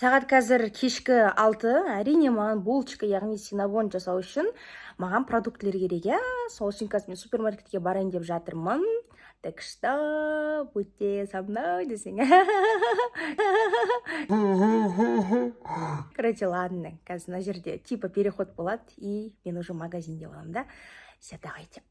Сағат қазір кешкі 6. Әрине маған булочка, яғни синабон жасау үшін маған продуктілер керек, я. Сол үшін қазір мен супермаркетке барайын деп жатырмын. Так что будьте со мной десең. Короче, ладно, қазір мына жерде типа переход болады, и мен уже магазинде боламын, да. Все, давайте.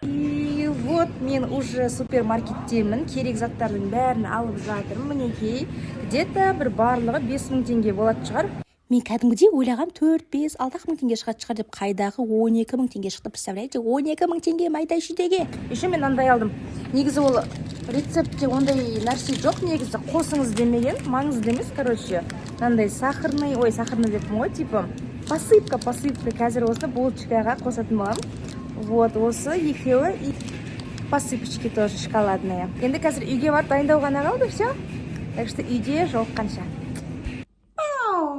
И вот мен уже супермаркеттемін, керек заттардың бәрін алып жатырмын. Мінекей, где-то бір барлығы 5000 теңге болады шығар. Мен кәдімгідей ойлағам 4-5 6 мың теңге шығар деп, қайдағы 12 мың теңге шықты, представляете, 12 мың теңге майда шүйдеге. Еще мен андай алдым. Негізі ол рецептте ондай нәрсе жоқ, негізі қосыңыз демеген, маңызды емес, короче. Мынандай сахарный деппін ғой, типа посыпка. Қазір осыны булочкаға қосатын боламын. Вот, осы екеуі и посыпочки тоже шоколадные. Енді қазір үйге барып дайындау ғана қалды, все. Так что үйде жолыққанша.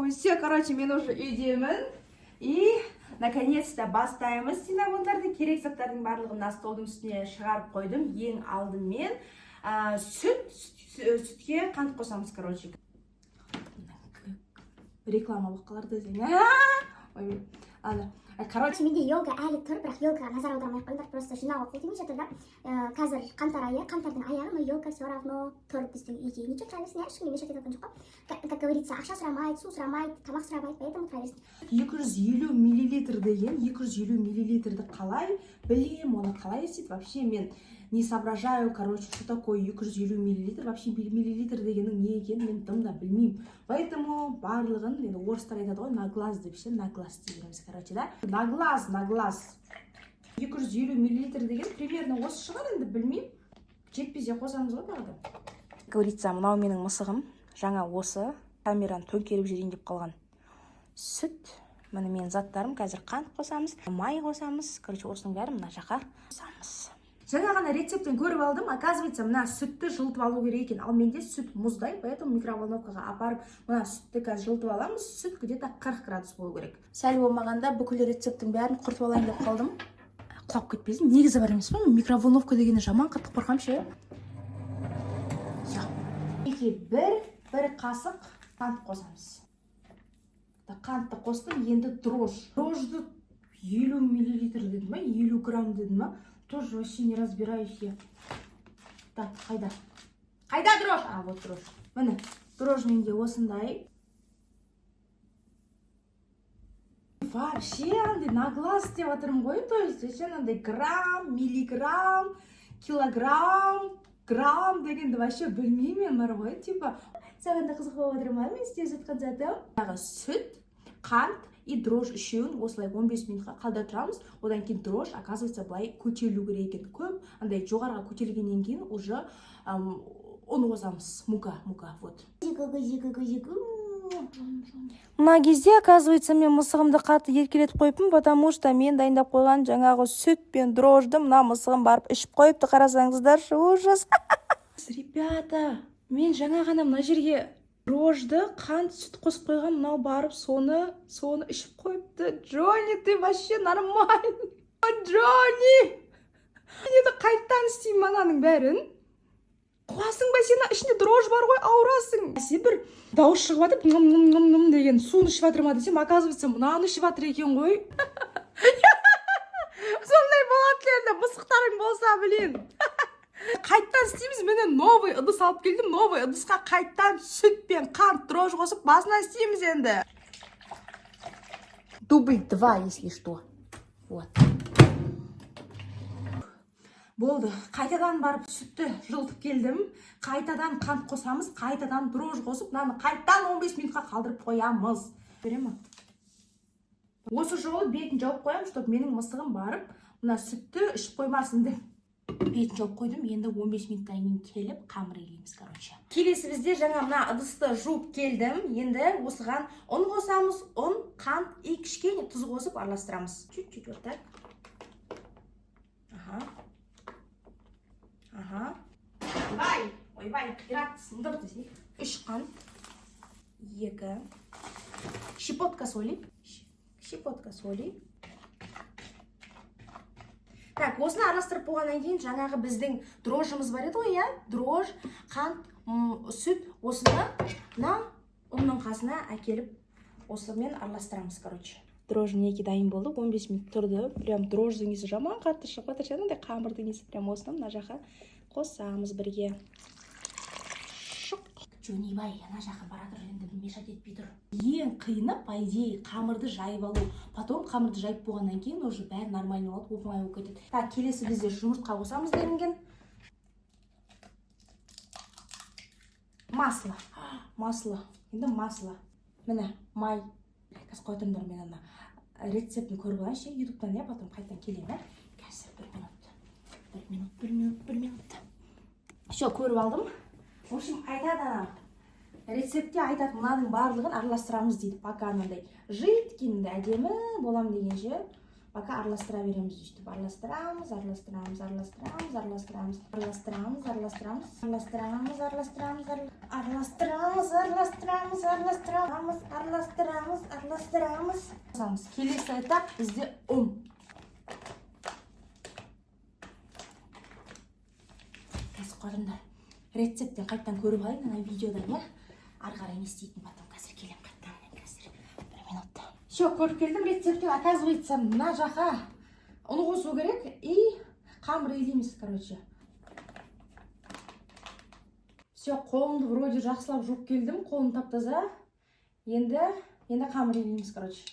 Все, короче, мен уже үйдемін. И наконец-то бастаймыз синабондарды. Керек заттардың барлығын мына столдың үстіне шығарып қойдым. Ең алдымен сүтке қант қосамыз, короче. Реклама болып қалар десең. Ой, ладно. Короче, менде елка әлі тұр, бірақ елкаға назар аудармай қойыңдар, просто жинауға қол тимей жатыр да. Қазір қаңтар айы, қаңтардың аяғы, но елка все равно тұр біздің үйде. Ничего правильно, ешкім мешать ететін жоқ қой. Как говорится, ақша сұрамайды, су сұрамайды, тамақ сұрамайды, поэтому правильно. 250 миллилитр деген, 250 миллилитрді қалай білем, оны қалай істейді? Вообще мен не соображаю, короче, что такое 250 миллилитр. Вообще миллилитр дегеннің не екенін мен дым да білмеймін. Поэтому барлығын, енді орыстар айтады ғой, на глаз деп ше, на глаз дейміз, короче, да? На глаз. 250 миллилитр деген примерно осы шығар, енді білмеймін. Жетпесе қосамыз ғой тағы да. Говорится, мынау менің мысығым. Жаңа осы камераны төңкеріп жіберейін деп қалған сүт. Міне мен заттарым, қазір қант қосамыз, май қосамыз. Короче, осының бәрін мына жаққа қосамыз. Жаңа ғана рецептін көріп алдым. Оказывается, мына сүтті жылытып алу керек екен. Ал менде сүт мұздай, поэтому микроволновкаға апарып, мына сүтті қазір жылытып аламыз. Сүт где-то 40 градус болу керек. Сәл болмағанда бүкіл рецептің бәрін құртып алайын деп қалдым. Құлап кетпесін. Негізі бар емес пе? Микроволновка дегені жаман қатты қорқам ше. Бір қасық қант қосамыз. Қантты қостым, енді дрожжды 50 миллилитр дедім ба, 50 грамм дедім ба, тоже вообще не разбираюсь я. Так, қайда дрожж? А, вот дрожж. Міне, дрожж менде осындай. Вообще, андай на глаз деп атырым ғой, то есть, вообще, андай грамм, миллиграмм, килограмм, грамм дегенді вообще білмеймін бар ғой, типа. Саған да қызық болып отырма, мен істеп жатқан затым. Сүт, қант и дрожж үшеуін осылай 15 минутқа қалдырып тұрамыз. Одан кейін дрожж, оказывается, былай көтерілу керек екен. Көп, андай жоғарға көтерілгеннен кейін уже оны қосамыз. Мука, вот. Мына кезде, оказывается, мен мысығымды қатты еркелетіп қойыппын, потому что мен дайындап қойған жаңағы сүт пен дрожжды мына мысығым барып ішіп қойыпты, қарасаңыздаршы, ужас. Ребята, мен жаңа ғана мына жерге дрожжды, қант, сүт қосып қойған, мынау барып соны ішіп қойыпты. Джонни, ты вообще нормальный. Джонни! Мен еді қайттан істеймін ананың бәрін. Қуасың ба, сен ішінде дрожж бар ғой, ауырасың. Сен бір дауыс шығып атып, ным деген суын ішіп атыр ма десем, оказывается, мынаны ішіп атыр екен ғой. Сондай болады енді, мысықтарың болса білен. Қайттан істейміз, мені новый ыдыс алып келдім, новый ыдысқа қайттан сүт пен қант, дрожж қосып, басынан істейміз енді. Дубль 2, если что. Вот. Болды, қайтадан барып сүтті жылытып келдім. Қайтадан қант қосамыз, қайтадан дрожж қосып, мынаны қайттан 15 минутқа қалдырып қоямыз. Көремін? Осы жолы бетін жауып қоямын, чтобы менің мысығым барып, мына сүтті ішіп қоймасын деп. Бетін жауып қойдым, енді 15 минуттан кейін келіп қамыр илейміз, короче. Келесі бізде жаңа мына ыдысты жуып келдім. Енді осыған ұн қосамыз, ұн, қант и кішкене тұз қосып араластырамыз. Чуть-чуть вот так. Ага. Ойбай, қират, сындыр десе. 3 қант, 2 щепотка соли. Так, осыны араластырып болғаннан кейін жаңағы біздің дрожжымыз бар еді ғой, я? Дрожж, қант, сүт, осыны ұнның қасына әкеліп осымен араластырамыз, короче. Дрожжи неге дайын болды, 15 минут тұрды. Прям дрожжидің иісі жаман қатты шығып жатыр, жаңағыдай қамырдың иісі. Прям осыны мына жаққа қосамыз бірге. Жөнибай, ана жаққа баратыр, енді мешать етпей тұр. Ең қиыны, по идее, қамырды жайып алу. Потом қамырды жайып болғаннан кейін уже бәрі нормально болады, оп-оңай болып кетеді. Так, келесі бізде жұмыртқа қосамыз делінген. Масло. Енді масло. Міне, май. Қазір қойдыңдар, мен ана рецептін көріп алайыншы, ютубтан, потом қайтадан келейін. Қазір бір минут. Все, көріп алдым. В общем, айтады ана рецептте айтады, мынаның барлығын араластырамыз дейді. Пока анандай жидкий, әдемі болам дегенше, пока араластыра береміз дейді. Араластырамыз. Келесі этап бізде ұн. Қазір қойдыңдар. Рецептен қайттан көріп алайын, ана видеодан, я? Ары қарай не істейтін, потом қазір келем қайттан. Қазір бір минутта. Все, көріп келдім рецепте. Оказывается, мына жаққа ұн қосу керек и қамыр илейміз, короче. Все, қолымды вроде жақсылап жуып келдім, қолым тап-таза. Енді қамыр илейміз, короче.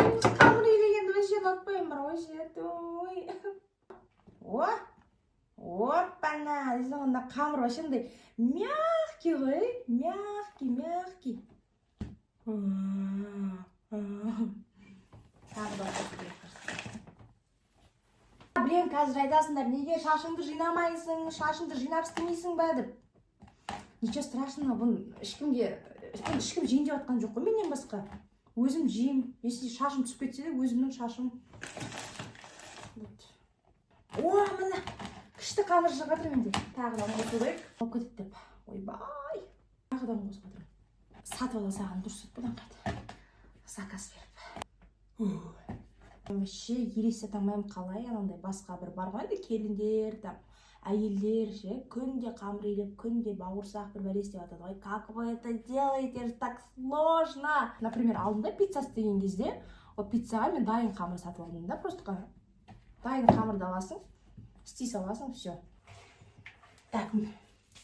Қамыр илегенді вообще ұнатпаймын, вообще. Опа-на, десең онда қамыр вообще мягкий ғой, мягкий. Блин, қазір айтасыңдар, неге шашыңды жинамайсың, шашыңды жинап істемейсің бе деп. Ничего страшного, бұны ешкім жейін деп атқан жоқ қой менен басқа. Өзім жейм, если шашым түсіп кетсе де, өзімнің шашым. О, міне, күшті қамыр шығып жатыр менде. Тағыдан қосу керек. Болып кетеді деп. Ойбай. Тағыдан қосып жатырмын. Сатып ала саған дұрыс ет бұдан қайда. Заказ беріп. Вообще елестете алмаймын қалай, анандай басқа бір бар ғой, келіндер, әйелдер ше, күнде қамыр илеп, күнде бауырсақ бір бәле істеп жатады ғой. Как вы это делаете? Так сложно. Например, алдында пицца істеген кезде, о пиццаға мен дайын қамыр сатып алдым да, просто дайын қамырды аласың, істей саласың, все. Так,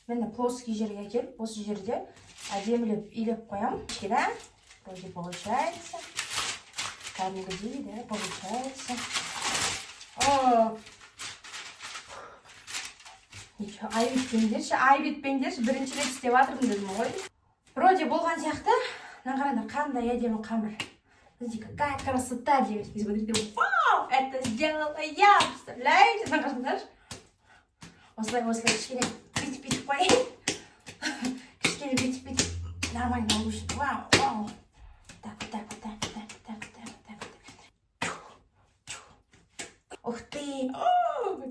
мен плоский жерге келіп, осы жерде әдемілеп илеп қоям. Да? Вроде получается. Кәдімгідей, да, получается. Айбетпеңдерші, бірінші рет істеп жатырмын дедім ғой. Вроде болған сияқты, қараңдар, қандай әдемі қамыр. Смотрите, какая красота, девочки. Смотрите, вау, это сделала я. Представляете? Қараңдаршы. Осылай кішкене бүйтіп қойайын. Кішкене бүйтіп нормально болу үшін. Вау. Так. Ух ты!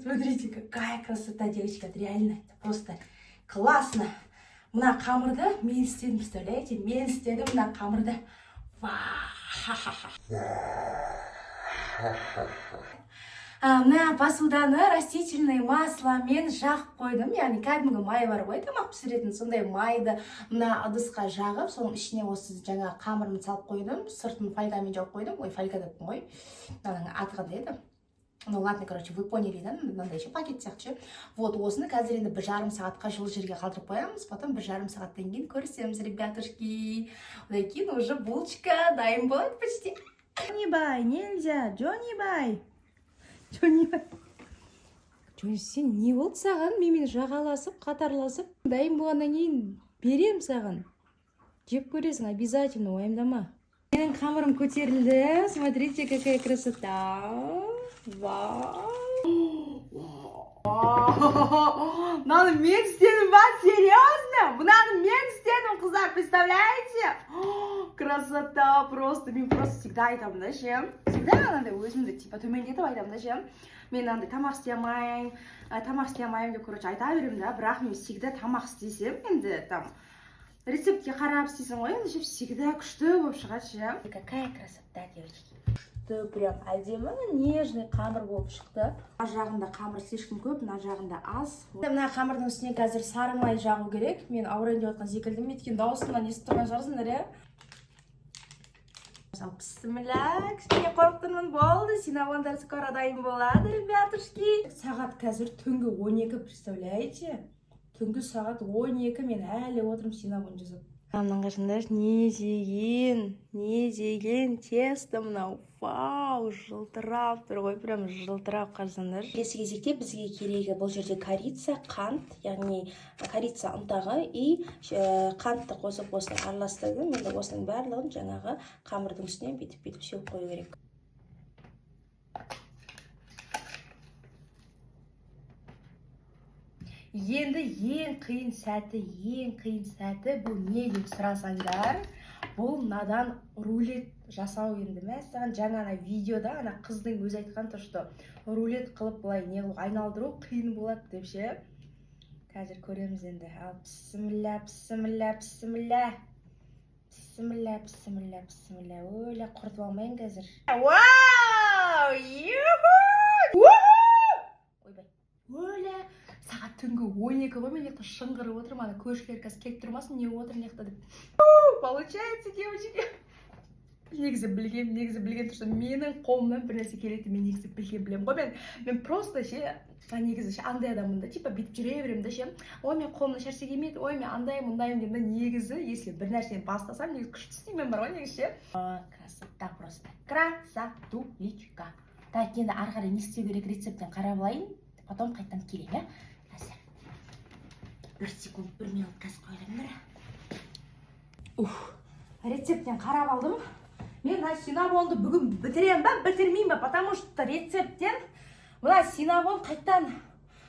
Смотрите, какая красота, девочка, реально, это просто классно. Мына қамырды мен істедім, представляете? Мен істедім мына қамырды. Мына посуданы растительное масломен жағып қойдым, яғни кәдімгі май бар ғой, тамақ пісіретін, сондай майды мына ыдысқа жағып, соның ішіне осы жаңа қамырын салып қойдым, сыртын фольгамен жауып қойдым. Ой, фольга деппін ғой, мынаның аты қандай еді? Ну ладно, короче, вы поняли, да? Мынандай еще пакет сияқты. Вот, осыны қазір енді 1,5 сағатқа жылы жерге қалдырып қоямыз, потом 1,5 сағаттан кейін көрсеміз, ребятушки. Одан кейін уже булочка дайын болады почти. Джонибай, нельзя, Джонибай. Джони, сен не болды саған? Менімен жағаласып, қатарласып, дайын болғаннан кейін берем саған. Жеп көресің, обязательно, уайымдама. Менің қамырым көтерілді. Смотрите, какая красота. Вау. Мынаны мен істедім ба? Серьезно? Мынаны мен істедім, қыздар, представляете? Красота просто. Мен просто всегда айтамын да, ше. Всегда анандай өзімді типа төмендетіп айтамын да, ше. Мен андай тамақ істемайым деп, короче, айта беремін да, бірақ мен всегда тамақ істесем, енді там рецептке қарап істейсің ғой, енді всегда күшті болып шығады, ше. Какая красота, девочки. шықты, прям әдемі нежный қамыр болып шықты. Ар жағында қамыр слишком көп, мына жағында аз. Мына қамырдың үстіне қазір сары май жағу керек. Мен ауырайын деп отқан секілдімін, өйткені дауысымнан естіп тұрған шығарсыңдар, иә? Бісміллә, кішкене қорқып тұрмын, болды. Синабондар скоро дайын болады, ребятушки. Сағат қазір түнгі 12, представляете? Түнгі сағат 12, мен әлі отырмын синабон жасап. Мынаны қараңдар, не деген тесто мынау. Вау, жылтырап тұр ғой, прям жылтырап қарасаңдар. Келесі кезекте бізге керегі бұл жерде корица, қант, яғни корица ұнтағы и қантты қосып осыны араластырдым. Енді осының барлығын жаңағы қамырдың үстіне бүйтіп сеуіп қою керек. Енді ең қиын сәті бұл не деп сұрасаңдар, бұл мынадан рулет жасау. Енді мәселен жаңа видеода ана қыздың өзі айтқан тұр, что рулет қылып былай не қылып айналдыру қиын болады деп ше. Қазір көреміз енді. Ал бісміллә. Өлі құртып алмайын қазір. Вау! Ойбай. Өлі. Сағат түнгі 12 ғой, мен еқта шыңғырып отырмын, ана көршілер қазір келіп тұрмасын, не отыр неқта деп. Получается, девочки. Негізі білген тұрса, менің қолымнан бір нәрсе келеді, мен негізі білем ғой. Мен просто ше, негізі андай адаммын да, типа бүйтіп жүре беремін да ше. Ой, мен қолымнан шәрсе келмейді, ой, мен андайым деймін да, негізі, если бір нәрсені бастасам, негізі күшті істеймін бар ғой, негізі ше. Красота просто. Красотулечка. Так, енді ары қарай не істеу керек рецептен қарап алайын, потом қайттан келейін, иә? 1 секунд, 1 минут қазір қойылыңдар. Рецептен қарап алдым. Мен синабонды бүгін бітірем ба, бітірмеймін ба, потому что рецептен мына синабон қайттан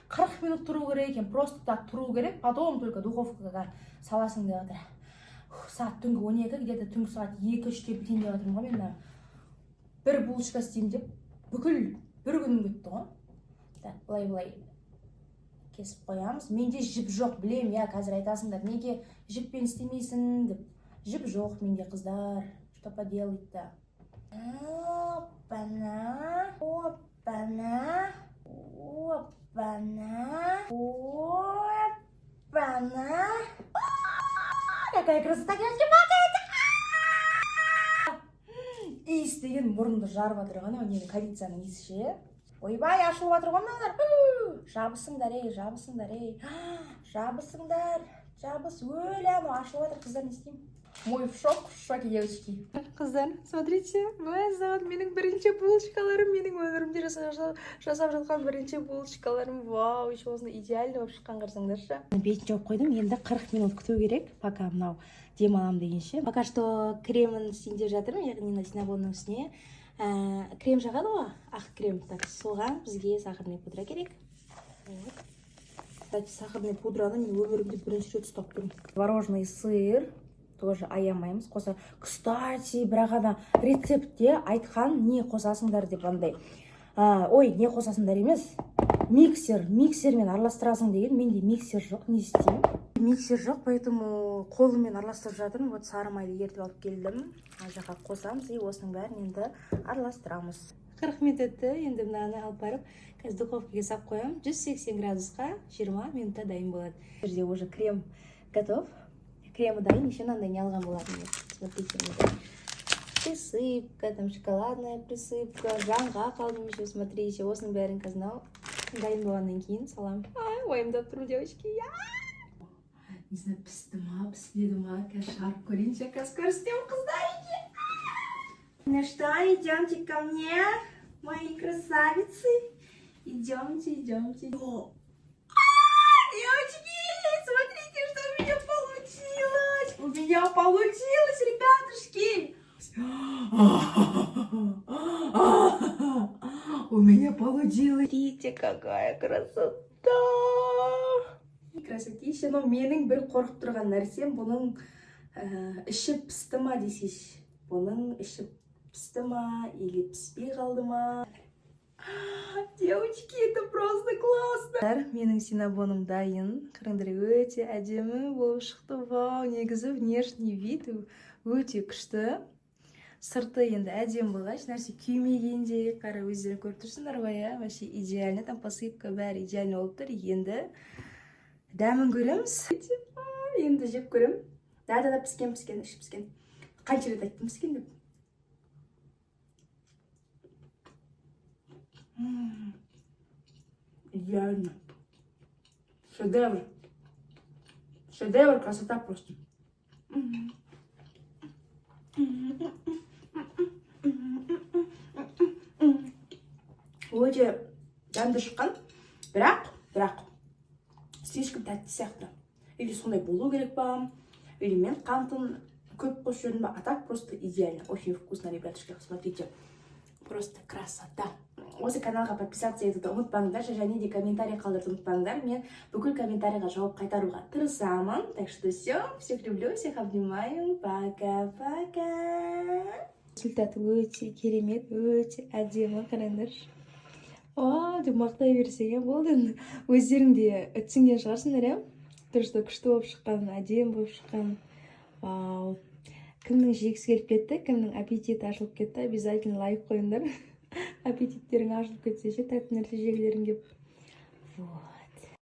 40 минут тұру керек екен, просто так тұру керек, потом только духовкаға саласың деп отыр. Сағат түнгі 12, где-то түнгі сағат 2-3-те бітейін деп отырмын ғой, мен бір булочка істеймін деп, бүкіл бір күнім кетті ғой. Так, былай кесіп қоямыз. Менде жіп жоқ, білем, я қазір айтасыңдар, неге жіппен істемейсің деп. Жіп жоқ менде, қыздар. Что поделать-то? Опана. Какая красота, иіс деген мұрынды жарып жатыр ғана, нені корицаның иісі ше. Ойбай, ашылып жатыр ғой мыналар. Жабыс, өлі анау ашылып жатыр, қыздар, не істеймін? Мой в шоке, девочки. Қыздар, смотрите, мәзағат менің бірінші булочкаларым, менің өмірімде жасап жатқан бірінші булочкаларым. Вау, еще осыны идеально болып шыққан қарсаңдаршы. Бетін жауып қойдым, енді 40 минут күту керек, пока мынау демалам дегенше. Пока что кремін істейін жатырмын, яғни синабонның үстіне. Крем жағады ғой, ақ крем. Так, соған бізге сахарный пудра керек. Кстати, сахарный пудраны мен өмірімде бірінші рет ұстап тұрмын. Творожный сыр тоже аямаймыз. Қоса, кстати, бірақ ана рецептте айтқан не қосасыңдар деп андай. Ой, не қосасыңдар емес. Миксермен араластырасың деген. Менде миксер жоқ, не істеймін? Миксер жоқ, поэтому қолыммен араластырып жатырмын. Вот сары майды ертіп алып келдім. Жаққа қосамыз и осының бәрін енді араластырамыз. 40 минут өтті, енді мынаны алып барып, қазір духовкаға салып қоямын. 180 градусқа 20 минутта дайын болады. Жерде уже крем готов. Кремі дайын, еще мынандай не алған болатын. Смотрите, присыпка, там шоколадная присыпка, жанға қалдым еще, смотрите, осының бәрін қазір дайын болғаннан кейін салам. Уайымдап тұрмын, девочки. Не знаю, пісті ма, піспеді ма, қазір шығарып көрейінші, қазір көрсетем, қыздарики. Ну что, идемте ко мне, мои красавицы. Идемте. Девочки, смотрите, что у меня получилось. У меня получилось, ребятушки. У меня получилось. Смотрите, какая красота. Красотища, но менің бір қорқып тұрған нәрсем, бұның іші пісті ма десеш. Бұның іші пісті ма, или піспей қалды ма? Девочки, это просто классно. Менің синабоным дайын. Қараңдар, өте әдемі болып шықты. Вау, негізі внешний вид өте күшті. сырты енді әдемі болған, ешнәрсе күймегендей. Қара, өздерің көріп тұрсыңдар ғой, иә? Вообще идеально, там посыпка бәрі идеально болып тұр. Енді дәмін көреміз. Енді жеп көрем. Да, піскен, іші піскен. Қанша рет айттым піскен деп. Идеально. Шедевр. Шедевр, красота просто. Өте дәмді шыққан, бірақ слишком тәтті сияқты. Или сондай болу керек па, или мен қантын көп қосып жүрдім ба, а так просто идеально. Очень вкусно, ребятушки, смотрите. Просто красота. Осы каналға подписаться етуді ұмытпаңдар, және де комментарий қалдыруды ұмытпаңдар. Мен бүкіл комментарийға жауап қайтаруға тырысамын. Так что все, всех люблю, всех обнимаю. Пока-пока. Результат өте керемет, өте әдемі, қараңдар. Деп мақтай берсеге болды. Өздерің де түсінген шығарсыңдар, иә? Дұрыста күшті болып шыққан, әдемі болып шыққан. Вау. Кімнің жегісі келіп кетті, кімнің аппетиті ашылып кетті, обязательно лайк қойыңдар. Аппетиттерің ашылып кетсе ше, тәтті нәрсе жегілерің кеп. Вот.